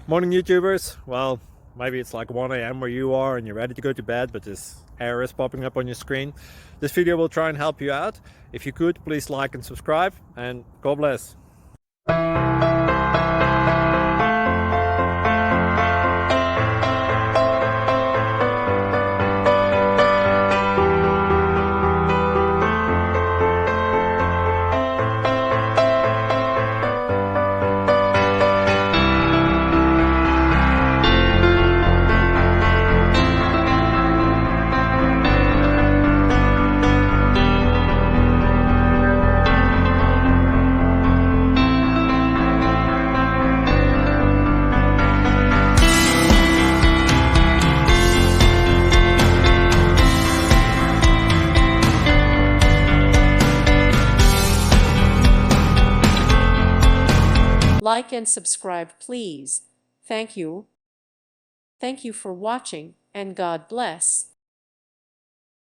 Morning YouTubers. Well, maybe it's like 1 a.m. where you are and you're ready to go to bed, but this error is popping up on your screen. This video will try and help you out. If you could, please like and subscribe, and God bless. Like and subscribe, please. Thank you. Thank you for watching, and God bless.